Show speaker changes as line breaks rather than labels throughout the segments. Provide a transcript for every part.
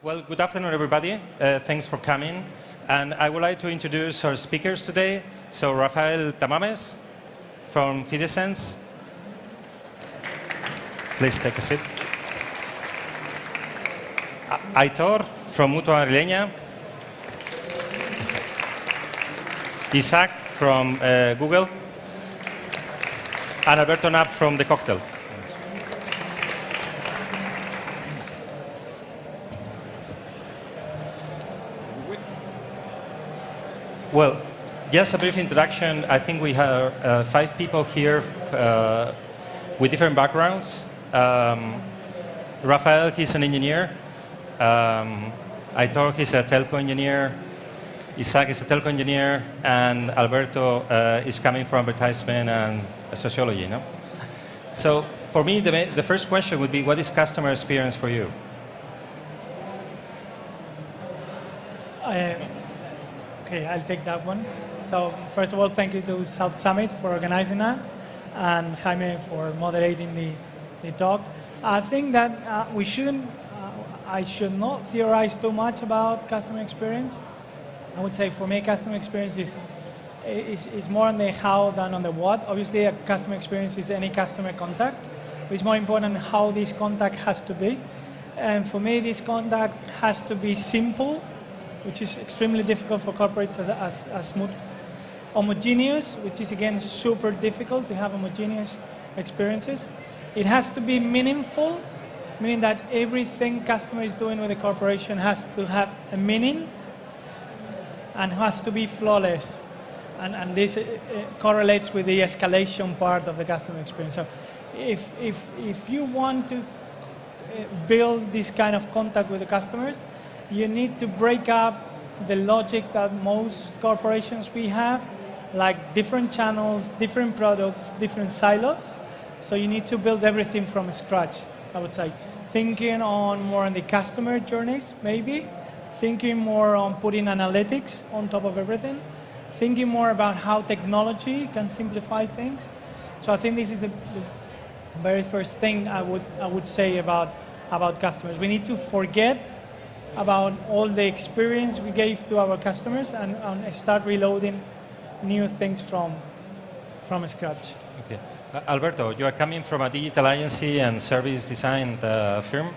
Well, good afternoon, everybody. Thanks for coming. And I would like to introduce our speakers today. So Rafael Tamames from Fidesense. Please take a seat. Aitor from Mutua Madrileña. Isaac from Google. And Alberto Knapp from The Cocktail. Well, just a brief introduction. I think we have 5 people here with different backgrounds. Rafael, he's an engineer. Aitor, he's a telco engineer. Isaac is a telco engineer. And Alberto is coming from advertisement and sociology. No? So for me, the first question would be, what is customer experience for you?
Okay, I'll take that one. So first of all, thank you to South Summit for organizing that, and Jaime for moderating the talk. I think that I should not theorize too much about customer experience. I would say for me, customer experience is more on the how than on the what. Obviously, a customer experience is any customer contact. It's more important how this contact has to be. And for me, this contact has to be simple, which is extremely difficult for corporates as homogeneous, which is again super difficult to have homogeneous experiences. It has to be meaningful, meaning that everything customer is doing with the corporation has to have a meaning and has to be flawless. And this correlates with the escalation part of the customer experience. So if you want to build this kind of contact with the customers, you need to break up the logic that most corporations we have, like different channels, different products, different silos. So you need to build everything from scratch, I would say. Thinking more on the customer journeys, maybe. Thinking more on putting analytics on top of everything. Thinking more about how technology can simplify things. So I think this is the very first thing I would say about customers. We need to forget about all the experience we gave to our customers and start reloading new things from scratch.
Okay. Alberto, you are coming from a digital agency and service design firm.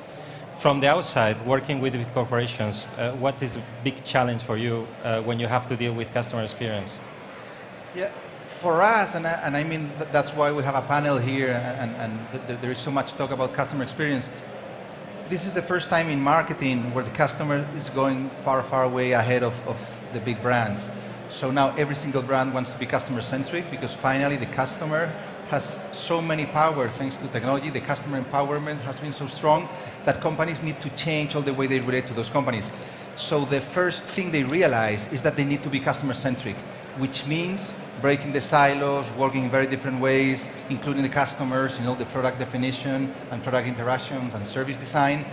From the outside, working with corporations, what is a big challenge for you when you have to deal with customer experience?
Yeah, for us, and I mean that's why we have a panel here, and there is so much talk about customer experience. This is the first time in marketing where the customer is going far, far away ahead of the big brands. So now every single brand wants to be customer-centric because finally the customer has so many power thanks to technology. The customer empowerment has been so strong that companies need to change all the way they relate to those companies. So the first thing they realize is that they need to be customer-centric, which means breaking the silos, working in very different ways, including the customers, the product definition and product interactions and service design.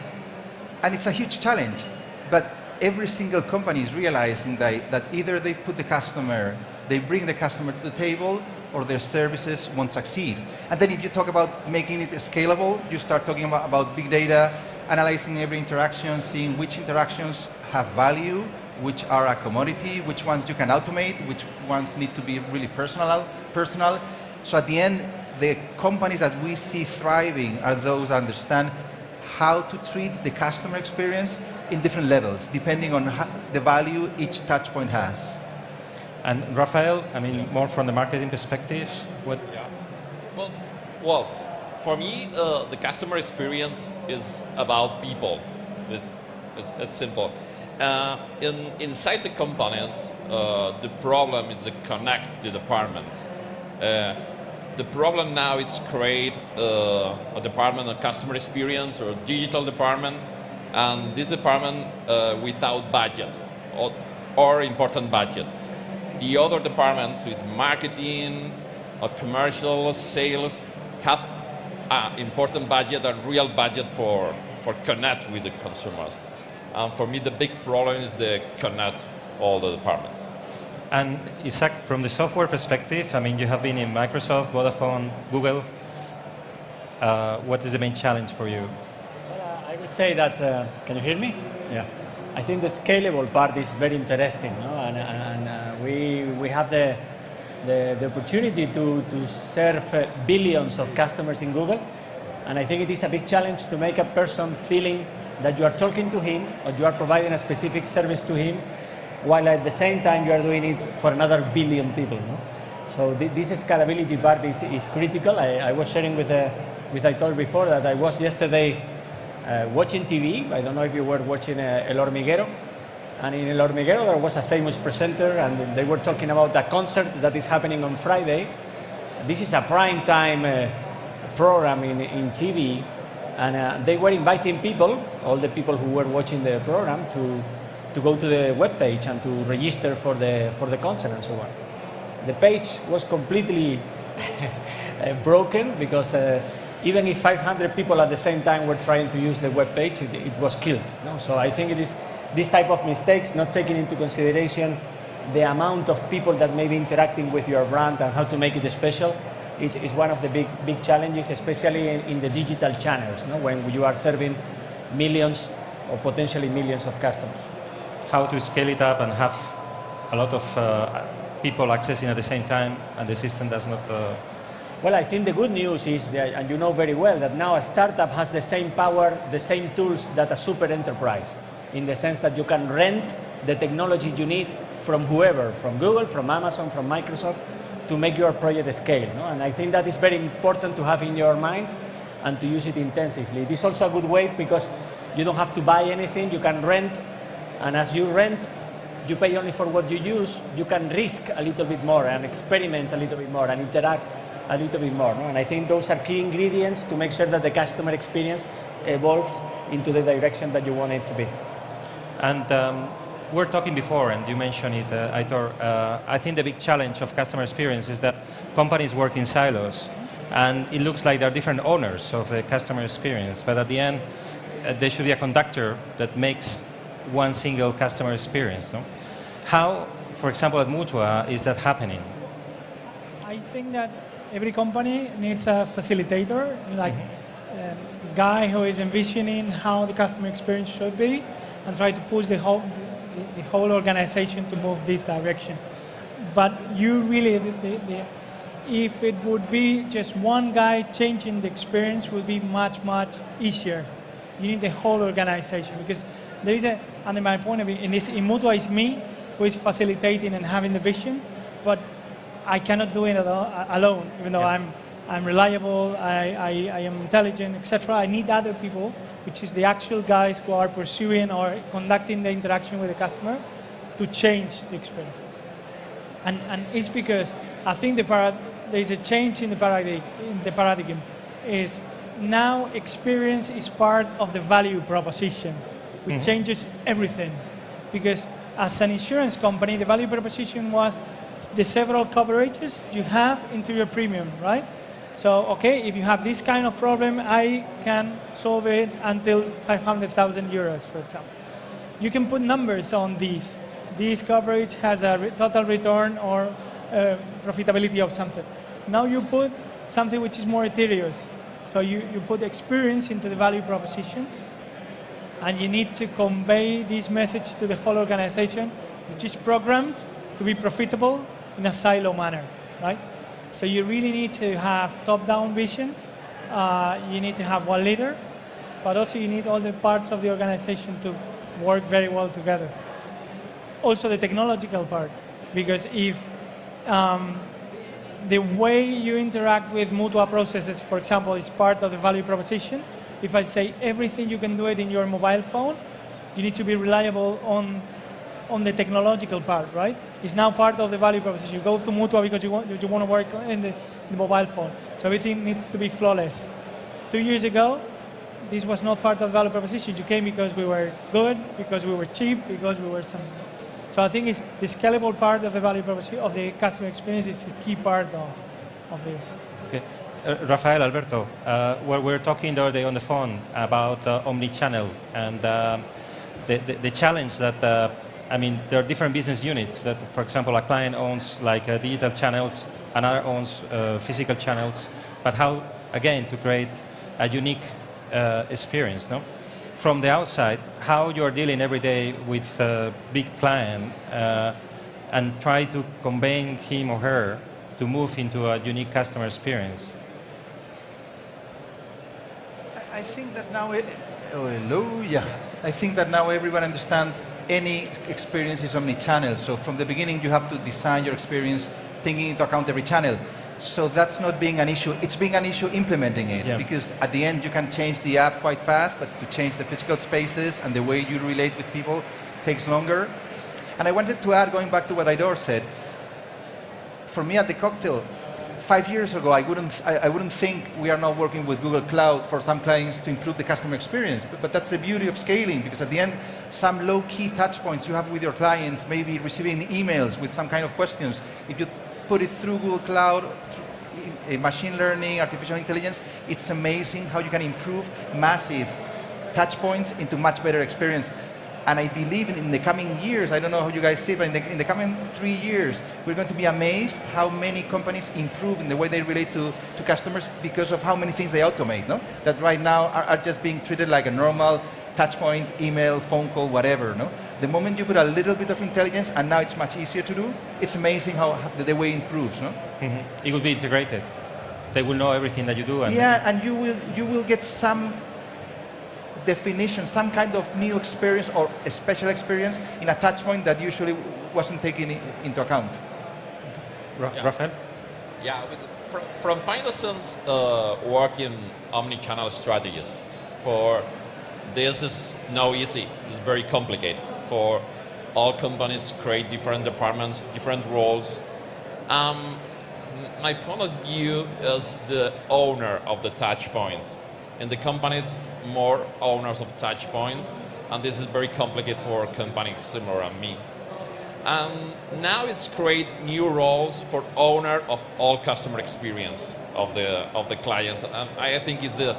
And it's a huge challenge. But every single company is realizing that either they put the customer, they bring the customer to the table, or their services won't succeed. And then if you talk about making it scalable, you start talking about big data, analyzing every interaction, seeing which interactions have value, which are a commodity, which ones you can automate, which ones need to be really personal. So at the end, the companies that we see thriving are those that understand how to treat the customer experience in different levels, depending on the value each touch point has.
And Rafael, I mean, more from the marketing perspective, what?
Yeah. Well, for me, the customer experience is about people. It's simple. Inside the companies, the problem is the connect the departments. The problem now is create a department of customer experience or digital department, and this department without budget or important budget. The other departments with marketing, commercial, sales have important budget, a real budget for connect with the consumers. And for me, the big problem is the connect all the departments.
And Isaac, from the software perspective, I mean, you have been in Microsoft, Vodafone, Google. What is the main challenge for you?
I would say that, can you hear me? Yeah, I think the scalable part is very interesting, no? And we have the opportunity to serve billions of customers in Google, and I think it is a big challenge to make a person feeling that you are talking to him or you are providing a specific service to him, while at the same time you are doing it for another billion people. No? So this scalability part is critical. I was sharing with Aitor before that I was yesterday watching TV. I don't know if you were watching El Hormiguero. And in El Hormiguero there was a famous presenter and they were talking about a concert that is happening on Friday. This is a prime time program in TV, and they were inviting people, all the people who were watching the program, to go to the web page and to register for the concert and so on. The page was completely broken because even if 500 people at the same time were trying to use the web page, it was killed. No? So I think it is this type of mistakes, not taking into consideration the amount of people that may be interacting with your brand and how to make it special, is one of the big challenges, especially in the digital channels, no? When you are serving millions or potentially millions of customers.
How to scale it up and have a lot of people accessing at the same time and the system does not...
Well, I think the good news is, that, and you know very well, that now a startup has the same power, the same tools that a super enterprise, in the sense that you can rent the technology you need from whoever, from Google, from Amazon, from Microsoft, to make your project scale. No? And I think that is very important to have in your minds and to use it intensively. It is also a good way because you don't have to buy anything, you can rent, and as you rent, you pay only for what you use, you can risk a little bit more and experiment a little bit more and interact a little bit more. No? And I think those are key ingredients to make sure that the customer experience evolves into the direction that you want it to be.
And we're talking before, and you mentioned it, Aitor. I think the big challenge of customer experience is that companies work in silos, and it looks like there are different owners of the customer experience, but at the end, there should be a conductor that makes one single customer experience. No? How, for example, at Mutua, is that happening?
I think that every company needs a facilitator, like a guy who is envisioning how the customer experience should be and try to push the whole organization to move this direction. But you really, if it would be just one guy changing the experience, would be much easier. You need the whole organization because there is a, under my point of view, in Mutua it's me who is facilitating and having the vision, but I cannot do it alone, even though I'm reliable, I am intelligent, etc. I need other people, which is the actual guys who are pursuing or conducting the interaction with the customer to change the experience. And it's because I think there is a change in the paradigm. Is now experience is part of the value proposition, which changes everything. Because as an insurance company, the value proposition was the several coverages you have into your premium, right? So, okay, if you have this kind of problem, I can solve it until 500,000 euros, for example. You can put numbers on these. This coverage has a total return or profitability of something. Now you put something which is more ethereal. So you put experience into the value proposition, and you need to convey this message to the whole organization, which is programmed to be profitable in a silo manner, right? So you really need to have top-down vision. You need to have one leader, but also you need all the parts of the organization to work very well together. Also the technological part, because if the way you interact with Mutua processes, for example, is part of the value proposition, if I say everything you can do it in your mobile phone, you need to be reliable on the technological part, right? It's now part of the value proposition. You go to Mutua because you want to work in the mobile phone. So everything needs to be flawless. 2 years ago, this was not part of the value proposition. You came because we were good, because we were cheap, because we were something. So I think it's the scalable part of the value proposition, of the customer experience, is a key part of this.
Okay. Rafael, Alberto, we were talking the other day on the phone about Omnichannel and the challenge that, I mean, there are different business units that, for example, a client owns like digital channels, another owns physical channels, but how, again, to create a unique experience, no? from the outside, how you're dealing every day with a big client and try to convey him or her to move into a unique customer experience?
I think that now, I think that now everyone understands any experience is omnichannel. So from the beginning, you have to design your experience taking into account every channel. So that's not being an issue. It's being an issue implementing it, because at the end you can change the app quite fast, but to change the physical spaces and the way you relate with people takes longer. And I wanted to add, going back to what Aidor said, for me at the cocktail, 5 years ago, I wouldn't think we are now working with Google Cloud for some clients to improve the customer experience. But that's the beauty of scaling, because at the end, some low-key touch points you have with your clients, maybe receiving emails with some kind of questions. If you put it through Google Cloud, through machine learning, artificial intelligence, it's amazing how you can improve massive touch points into much better experience. And I believe in the coming years, I don't know how you guys see it, but in the coming 3 years, we're going to be amazed how many companies improve in the way they relate to customers because of how many things they automate, no? That right now are just being treated like a normal touch point, email, phone call, whatever, no? The moment you put a little bit of intelligence, and now it's much easier to do, it's amazing how the way improves, no?
It will be integrated. They will know everything that you do. And
and you will get some definition, some kind of new experience or a special experience in a touch point that usually wasn't taken into account.
Rafael?
Yeah, from Finance work in omnichannel strategies, for this is no easy, it's very complicated. For all companies create different departments, different roles. My point of view is the owner of the touch points. In the companies, more owners of touch points, and this is very complicated for companies similar to me. Now it's create new roles for owner of all customer experience of the clients, and I think is the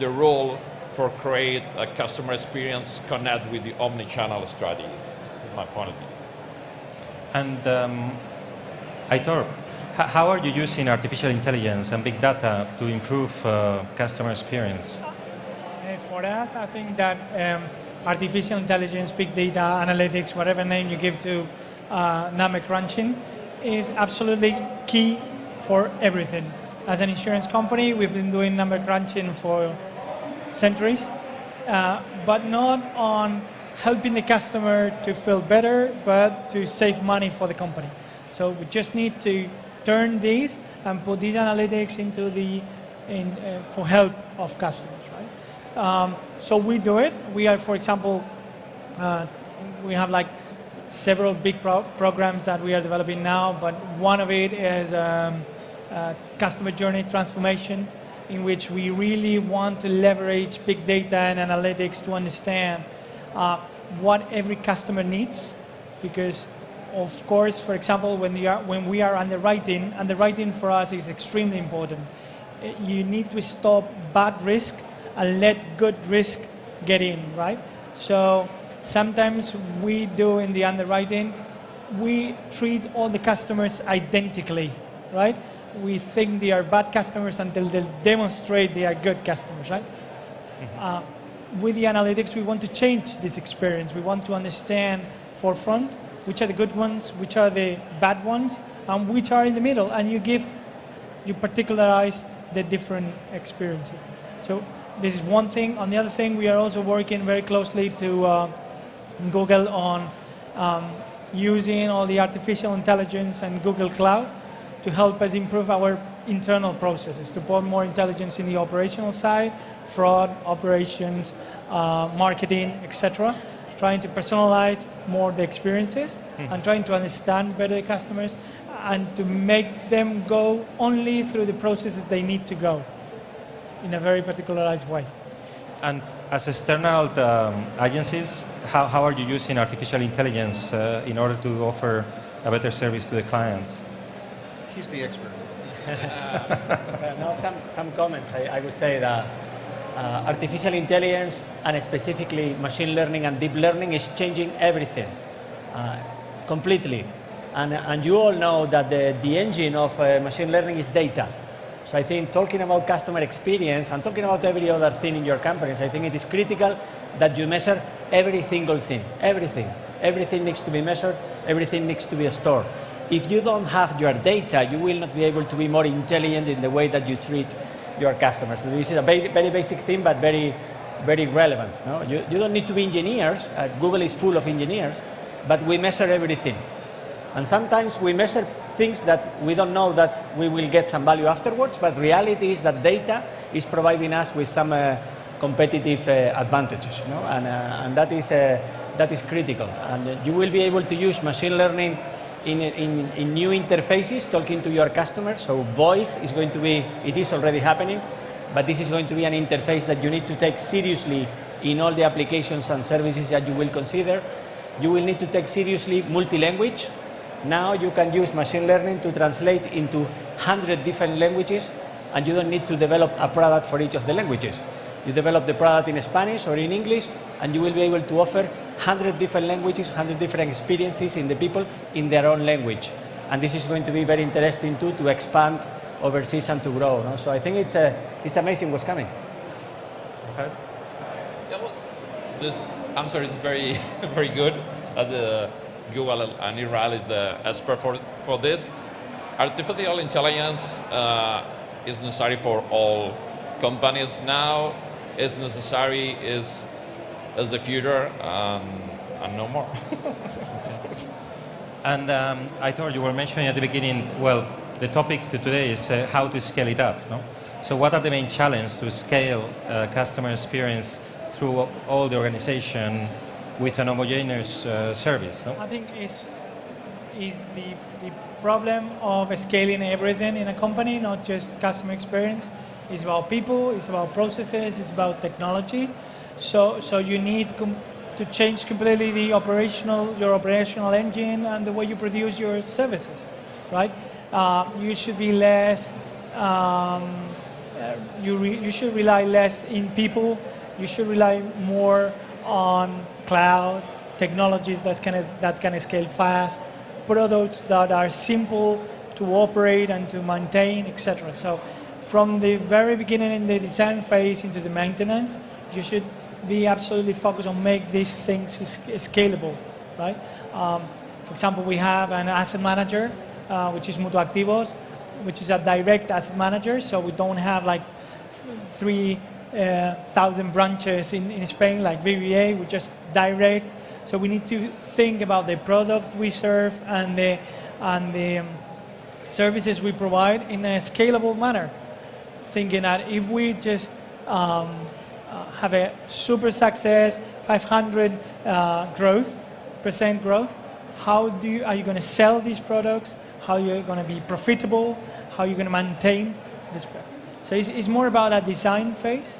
role for create a customer experience connect with the omnichannel strategies. That's my point of view.
And Aitor, how are you using artificial intelligence and big data to improve customer experience?
For us, I think that artificial intelligence, big data, analytics, whatever name you give to number crunching, is absolutely key for everything. As an insurance company, we've been doing number crunching for centuries, but not on helping the customer to feel better, but to save money for the company. So we just need to turn these and put these analytics into for help of customers, right? So we do it. We are, for example, we have like several big programs that we are developing now, but one of it is customer journey transformation, in which we really want to leverage big data and analytics to understand what every customer needs, because of course, for example, when we are underwriting for us is extremely important. You need to stop bad risk and let good risk get in, right? So sometimes we do in the underwriting, we treat all the customers identically, right? We think they are bad customers until they demonstrate they are good customers, right? With the analytics, we want to change this experience. We want to understand forefront, which are the good ones, which are the bad ones, and which are in the middle, and you particularize the different experiences. So this is one thing. On the other thing, we are also working very closely to Google on using all the artificial intelligence and Google Cloud to help us improve our internal processes, to put more intelligence in the operational side, fraud, operations, marketing, etc., trying to personalize more the experiences and trying to understand better the customers and to make them go only through the processes they need to go in a very particularized way.
And as external agencies, how are you using artificial intelligence in order to offer a better service to the clients?
He's the expert.
Now some comments. I would say that artificial intelligence and specifically machine learning and deep learning is changing everything completely. And you all know that the engine of machine learning is data. So I think talking about customer experience and talking about every other thing in your companies, I think it is critical that you measure every single thing, everything. Everything needs to be measured, everything needs to be stored. If you don't have your data, you will not be able to be more intelligent in the way that you treat your customers. So this is a very, very basic thing, but very, very relevant. No? You don't need to be engineers. Google is full of engineers, but we measure everything. And sometimes we measure things that we don't know that we will get some value afterwards, but reality is that data is providing us with some competitive advantages, you know? And that is critical. And you will be able to use machine learning in new interfaces, talking to your customers. So voice is going to be, it is already happening, but this is going to be an interface that you need to take seriously in all the applications and services that you will consider. You will need to take seriously multi-language. Now you can use machine learning to translate into 100 different languages, and you don't need to develop a product for each of the languages. You develop the product in Spanish or in English, and you will be able to offer 100 different languages, 100 different experiences in the people in their own language. And this is going to be very interesting too, to expand overseas and to grow. No? So I think it's amazing what's coming.
Rafael?
Yeah, well, this answer is very, very good. Google and Israel is the expert for this. Artificial intelligence is necessary for all companies now. It's necessary, is the future, and no more.
And I thought you were mentioning at the beginning, well, the topic today is how to scale it up, no? So what are the main challenges to scale customer experience through all the organization with an homogeneous service? No?
I think is the problem of scaling everything in a company, not just customer experience. It's about people, it's about processes, it's about technology. So you need to change completely your operational engine and the way you produce your services, right? You should be less. You should rely less in people. You should rely more on cloud technologies that can scale fast, products that are simple to operate and to maintain, etc. So from the very beginning in the design phase into the maintenance, you should be absolutely focused on make these things scalable, right? For example, we have an asset manager, which is Mutuactivos, which is a direct asset manager, so we don't have like 3,000 branches in Spain like VBA, we just direct. So we need to think about the product we serve and the services we provide in a scalable manner. Thinking that if we just have a super success, 500% growth, how are you going to sell these products? How are you going to be profitable? How are you going to maintain this product? So it's more about a design phase,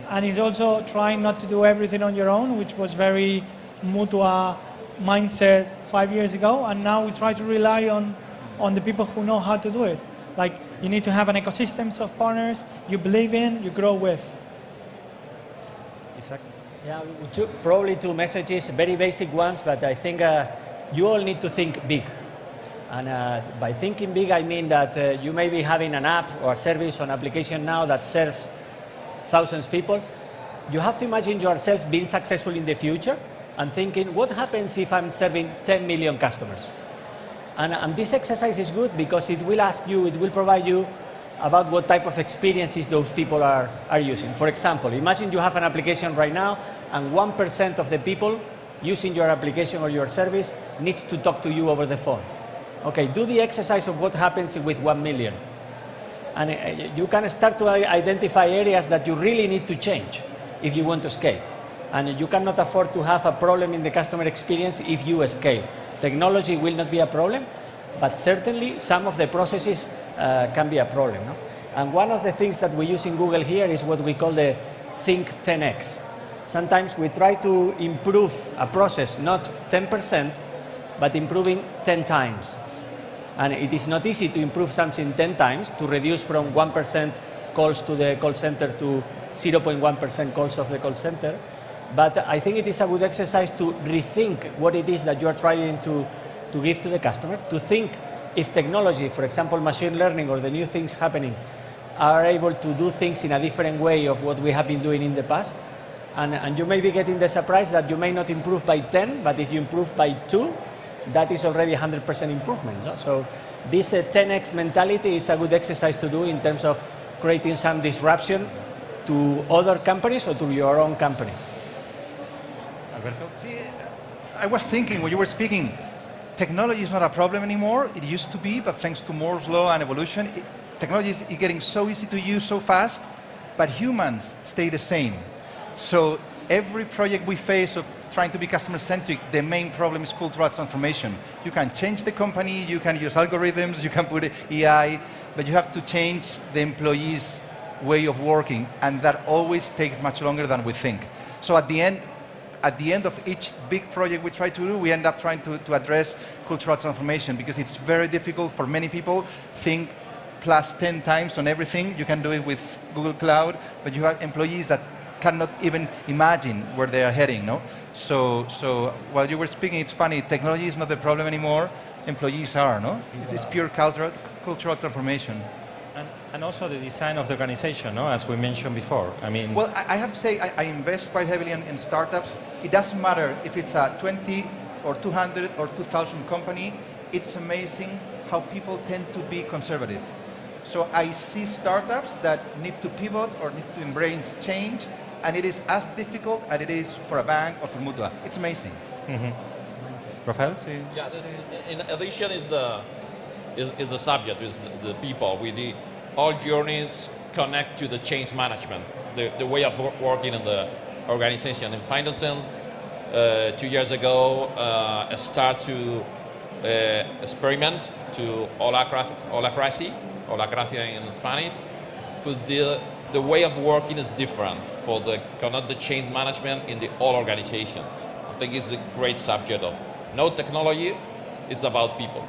and it's also trying not to do everything on your own, which was very Mutua mindset 5 years ago, and now we try to rely on the people who know how to do it. Like, you need to have an ecosystem of partners you believe in, you grow with.
Exactly.
Yeah, probably two messages, very basic ones, but I think you all need to think big. And by thinking big, I mean that you may be having an app or a service or an application now that serves thousands of people. You have to imagine yourself being successful in the future and thinking, what happens if I'm serving 10 million customers? And this exercise is good because it will ask you, it will provide you about what type of experiences those people are using. For example, imagine you have an application right now and 1% of the people using your application or your service needs to talk to you over the phone. Okay, do the exercise of what happens with 1 million. And you can start to identify areas that you really need to change if you want to scale. And you cannot afford to have a problem in the customer experience if you scale. Technology will not be a problem, but certainly some of the processes can be a problem. No? And one of the things that we use in Google here is what we call the Think 10x. Sometimes we try to improve a process, not 10%, but improving 10 times. And it is not easy to improve something 10 times, to reduce from 1% calls to the call center to 0.1% calls of the call center. But I think it is a good exercise to rethink what it is that you are trying to give to the customer, to think if technology, for example, machine learning or the new things happening, are able to do things in a different way of what we have been doing in the past. And you may be getting the surprise that you may not improve by 10, but if you improve by 2, that is already 100% improvement. No? So this 10x mentality is a good exercise to do in terms of creating some disruption to other companies or to your own company.
Alberto?
See, I was thinking when you were speaking, technology is not a problem anymore. It used to be, but thanks to Moore's law and evolution, technology is getting so easy to use so fast, but humans stay the same. So every project we face of trying to be customer-centric, the main problem is cultural transformation. You can change the company, you can use algorithms, you can put AI, but you have to change the employees' way of working, and that always takes much longer than we think. So at the end of each big project we try to do, we end up trying to address cultural transformation, because it's very difficult for many people. Think plus 10 times on everything. You can do it with Google Cloud, but you have employees that cannot even imagine where they are heading, no? So while you were speaking, it's funny, technology is not the problem anymore, employees are, no? It's pure cultural transformation.
And also the design of the organization, no? As we mentioned before. I mean,
well, I have to say, I invest quite heavily in startups. It doesn't matter if it's a 20 or 200 or 2,000 company, it's amazing how people tend to be conservative. So I see startups that need to pivot or need to embrace change, and it is as difficult as it is for a bank or for Mutua. It's amazing.
Rafael?
Yeah, this, in addition, is the subject, is the people. All journeys connect to the change management, the way of working in the organization. In final sense, 2 years ago, I start to experiment to holacracia in Spanish. For the way of working is different for connect the change management in the whole organization. I think it's the great subject of no technology, it's about people.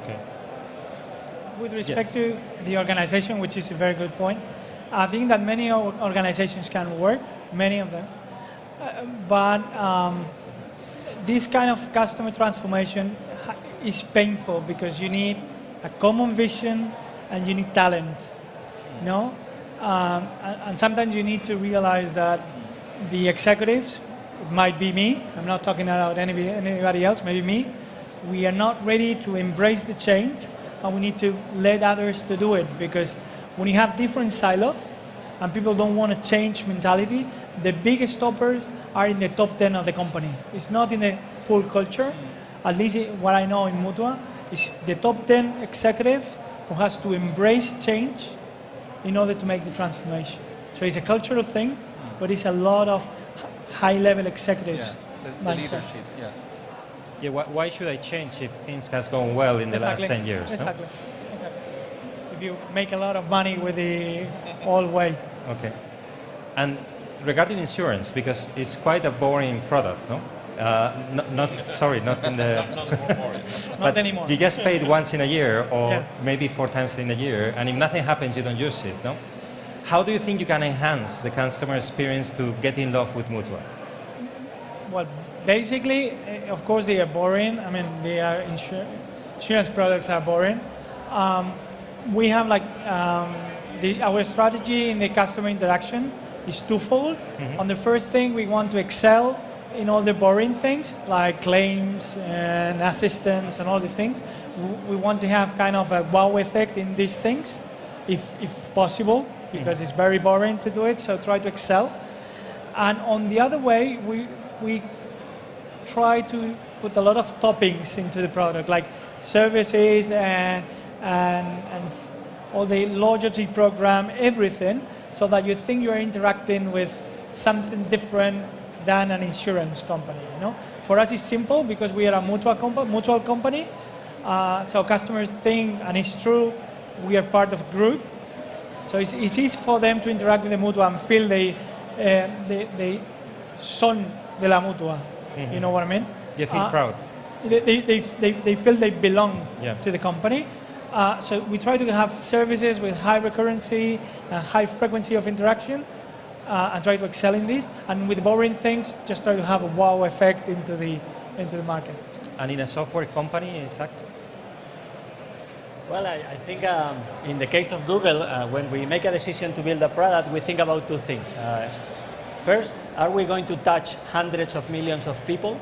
Okay.
With respect to the organization, which is a very good point, I think that many organizations can work, many of them, but this kind of customer transformation is painful because you need a common vision and you need talent, no? And sometimes you need to realize that the executives, it might be me, I'm not talking about anybody else, maybe me, we are not ready to embrace the change, and we need to let others to do it, because when you have different silos and people don't want to change mentality, the biggest stoppers are in the top 10 of the company. It's not in the full culture. At least what I know in Mutua is the top 10 executives who has to embrace change in order to make the transformation. So it's a cultural thing, but it's a lot of high-level executives.
The leadership, yeah.
Yeah, why should I change if things has gone well in the last 10 years?
Exactly. No? Exactly. If you make a lot of money with the old way.
Okay. And regarding insurance, because it's quite a boring product, no? Not in the...
Not anymore.
You just pay it once in a year, or maybe 4 times in a year, and if nothing happens, you don't use it, no? How do you think you can enhance the customer experience to get in love with Mutua?
Well, basically, of course, they are boring. I mean, insurance products are boring. We have our strategy in the customer interaction is twofold. On the first thing, we want to excel in all the boring things, like claims and assistance and all the things. We want to have kind of a wow effect in these things, if possible, because it's very boring to do it, so try to excel. And on the other way, we try to put a lot of toppings into the product, like services and all the loyalty program, everything, so that you think you are interacting with something different than an insurance company. You know, for us it's simple because we are a mutual company. So customers think, and it's true, we are part of a group. So it's easy for them to interact with the Mutua and feel they son de la Mutua. You know what I mean?
You feel proud.
They feel they belong to the company. So we try to have services with high recurrency and high frequency of interaction, and try to excel in this. And with boring things, just try to have a wow effect into the market.
And in a software company, exactly?
Well, I think in the case of Google, when we make a decision to build a product, we think about two things. First, are we going to touch hundreds of millions of people?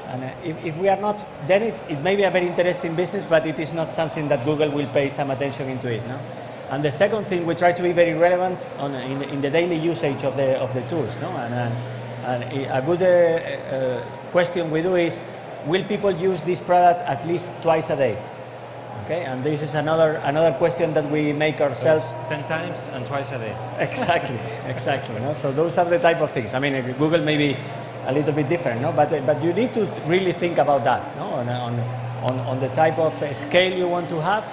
And if we are not, then it may be a very interesting business, but it is not something that Google will pay some attention into it. No? And the second thing, we try to be very relevant in the daily usage of the tools. No? And a good question we do is, will people use this product at least twice a day? Okay, and this is another question that we make ourselves.
10 times and twice a day.
Exactly. No? So those are the type of things. I mean, Google may be a little bit different, no? But you need to really think about that, no? On the type of scale you want to have,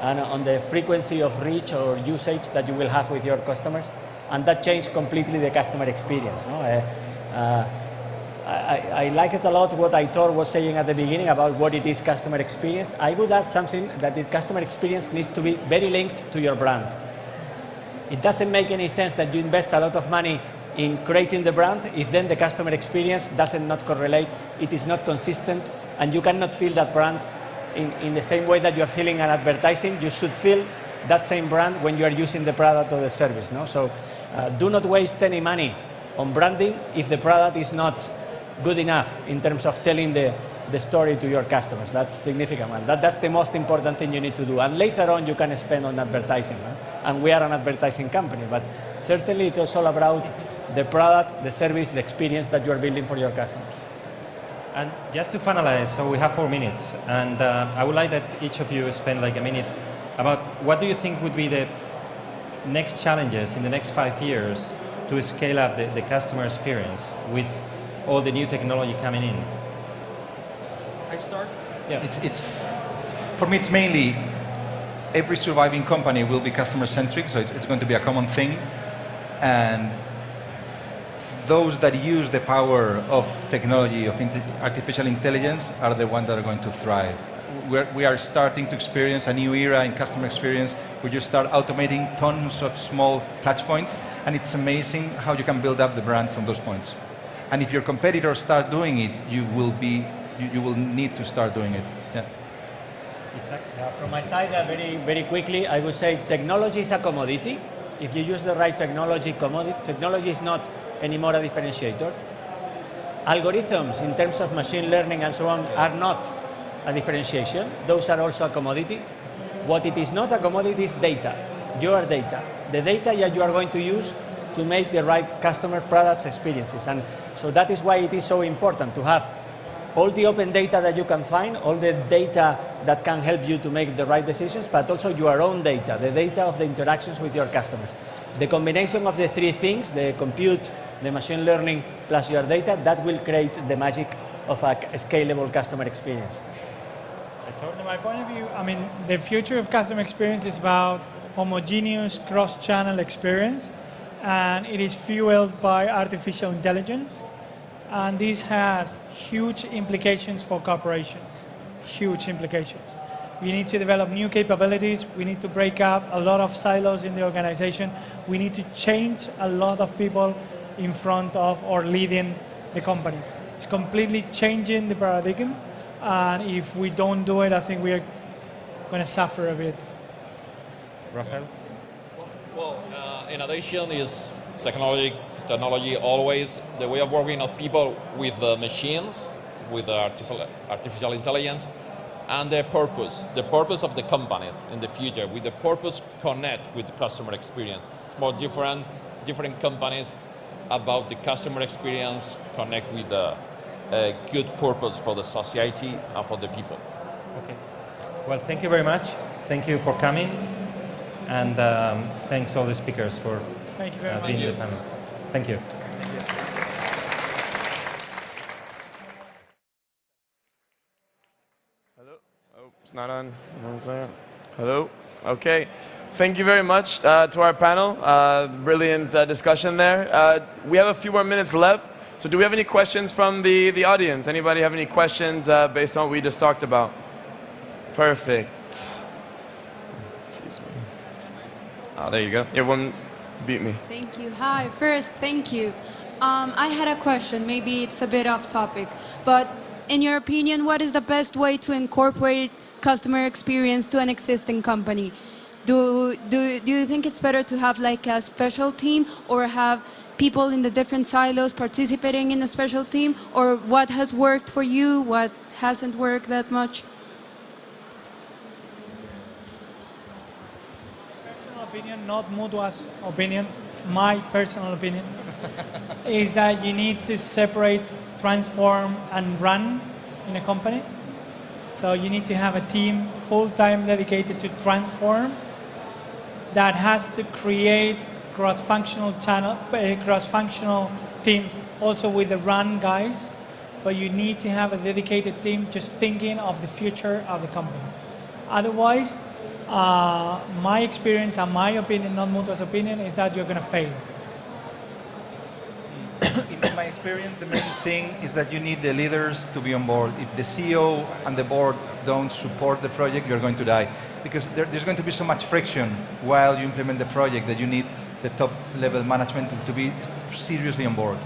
and on the frequency of reach or usage that you will have with your customers, and that changed completely the customer experience. No? I like it a lot what Aitor was saying at the beginning about what it is customer experience. I would add something that the customer experience needs to be very linked to your brand. It doesn't make any sense that you invest a lot of money in creating the brand if then the customer experience does not correlate, it is not consistent, and you cannot feel that brand in the same way that you are feeling an advertising. You should feel that same brand when you are using the product or the service. No? So do not waste any money on branding if the product is not good enough in terms of telling the story to your customers. That's significant. And that's the most important thing you need to do. And later on, you can spend on advertising. No? And we are an advertising company, but certainly it is all about the product, the service, the experience that you are building for your customers.
And just to finalize, so we have 4 minutes, and I would like that each of you spend like a minute about what do you think would be the next challenges in the next 5 years to scale up the customer experience with all the new technology coming in.
I start?
Yeah.
It's for me, it's mainly every surviving company will be customer-centric, so it's going to be a common thing. And those that use the power of technology, of artificial intelligence, are the ones that are going to thrive. We are starting to experience a new era in customer experience where you start automating tons of small touch points, and it's amazing how you can build up the brand from those points. And if your competitors start doing it, you will need to start doing it. Yeah.
From my side, very, very quickly, I would say technology is a commodity. If you use the right technology, technology is not anymore a differentiator. Algorithms, in terms of machine learning and so on, are not a differentiation. Those are also a commodity. What it is not a commodity is data, your data. The data that you are going to use to make the right customer products experiences. And so that is why it is so important to have all the open data that you can find, all the data that can help you to make the right decisions, but also your own data, the data of the interactions with your customers. The combination of the three things, the compute, the machine learning, plus your data, that will create the magic of a scalable customer experience.
From my point of view, I mean, the future of customer experience is about homogeneous cross-channel experience, and it is fueled by artificial intelligence. And this has huge implications for corporations, huge implications. We need to develop new capabilities. We need to break up a lot of silos in the organization. We need to change a lot of people in front of or leading the companies. It's completely changing the paradigm. And if we don't do it, I think we are going to suffer a bit.
Rafael?
Well, innovation is technology always. The way of working of people with the machines, with the artificial intelligence, and the purpose of the companies in the future, with the purpose connect with the customer experience. It's more different companies about the customer experience connect with the good purpose for the society and for the people.
Okay. Well, thank you very much. Thank you for coming. And thanks all the speakers for
Thank you very much.
being in the panel. Thank you.
Hello? Oh, it's not on. Hello? Okay. Thank you very much to our panel. Brilliant discussion there. We have a few more minutes left. So do we have any questions from the audience? Anybody have any questions based on what we just talked about? Perfect. Excuse me. Oh, there you go. Everyone beat me.
Thank you. Hi. First, thank you. I had a question. Maybe it's a bit off topic, but in your opinion, what is the best way to incorporate customer experience to an existing company? Do you think it's better to have like a special team or have people in the different silos participating in a special team? Or what has worked for you, what hasn't worked that much?
Personal opinion, not Mutua's opinion, my personal opinion, is that you need to separate, transform, and run in a company. So you need to have a team full-time dedicated to transform that has to create cross-functional teams also with the run guys, but you need to have a dedicated team just thinking of the future of the company. Otherwise, my experience and my opinion, not Mutua's opinion, is that you're going to fail.
In my experience, the main thing is that you need the leaders to be on board. If the CEO and the board don't support the project, you're going to die. Because there's going to be so much friction while you implement the project that you need the top level management to be seriously on board.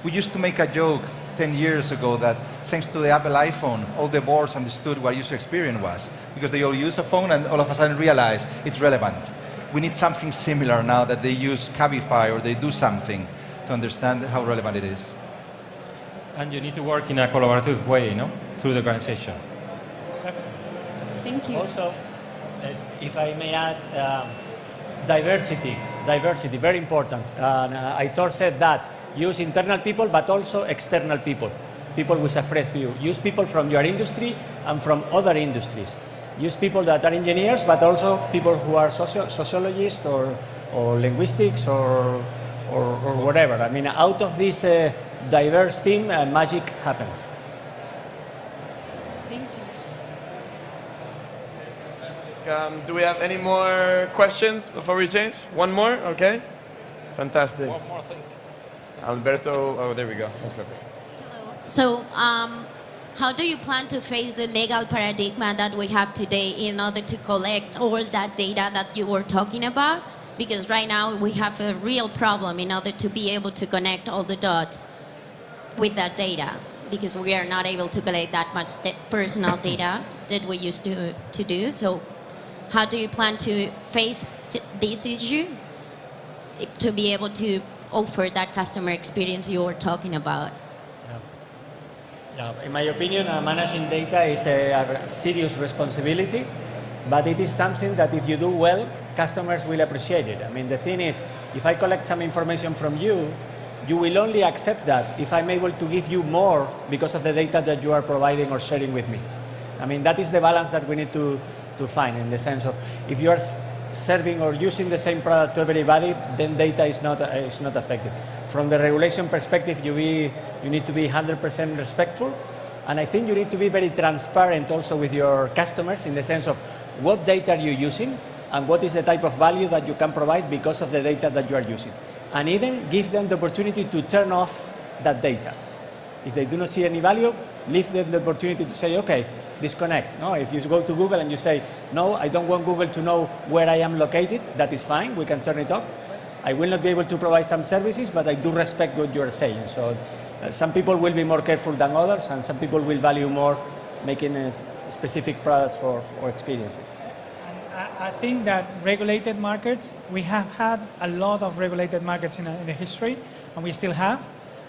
We used to make a joke 10 years ago that thanks to the Apple iPhone, all the boards understood what user experience was, because they all use a phone and all of a sudden realize it's relevant. We need something similar now that they use Cabify or they do something to understand how relevant it is.
And you need to work in a collaborative way, through the organization.
Thank you.
Also, if I may add, diversity, very important. And Aitor said that, use internal people, but also external people with a fresh view. Use people from your industry and from other industries. Use people that are engineers, but also people who are sociologists or linguistics or whatever. I mean, out of this diverse team, magic happens.
Thank you.
Do we have any more questions before we change? One more? Okay. Fantastic.
One more thing.
Alberto, oh, there we go. That's perfect.
So, how do you plan to face the legal paradigm that we have today in order to collect all that data that you were talking about? Because right now we have a real problem in order to be able to connect all the dots with that data, because we are not able to collect that much personal data that we used to do. So how do you plan to face this issue to be able to offer that customer experience you were talking about?
In my opinion, managing data is a serious responsibility, but it is something that if you do well, customers will appreciate it. I mean, the thing is, if I collect some information from you, you will only accept that if I'm able to give you more because of the data that you are providing or sharing with me. I mean, that is the balance that we need to find, in the sense of, if you are serving or using the same product to everybody, then data is not effective. From the regulation perspective, you need to be 100% respectful, and I think you need to be very transparent also with your customers, in the sense of what data are you using and what is the type of value that you can provide because of the data that you are using. And even give them the opportunity to turn off that data. If they do not see any value, leave them the opportunity to say, okay, disconnect. No, if you go to Google and you say, no, I don't want Google to know where I am located, that is fine, we can turn it off. I will not be able to provide some services, but I do respect what you are saying. So some people will be more careful than others, and some people will value more making specific products for experiences.
I think that regulated markets, we have had a lot of regulated markets in the history, and we still have,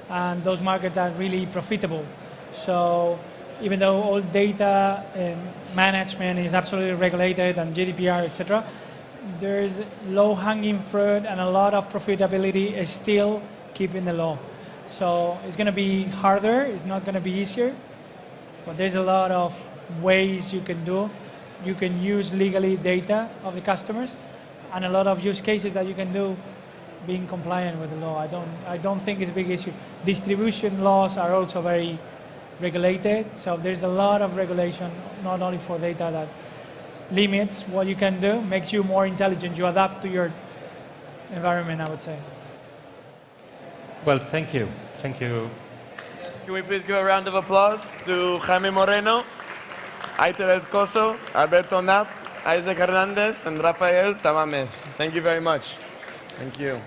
and those markets are really profitable. So even though all data management is absolutely regulated and GDPR, etc., there's low-hanging fruit and a lot of profitability is still keeping the law. So it's going to be harder, it's not going to be easier, but there's a lot of ways you can do. You can use legally data of the customers, and a lot of use cases that you can do being compliant with the law. I don't think it's a big issue. Distribution laws are also very regulated, so there's a lot of regulation, not only for data, that limits what you can do, makes you more intelligent. You adapt to your environment, I would say.
Well, thank you. Thank you.
Yes, can we please give a round of applause to Jaime Moreno, Aitor Elcoso, Alberto Knapp, Isaac Hernandez, and Rafael Tamames. Thank you very much. Thank you.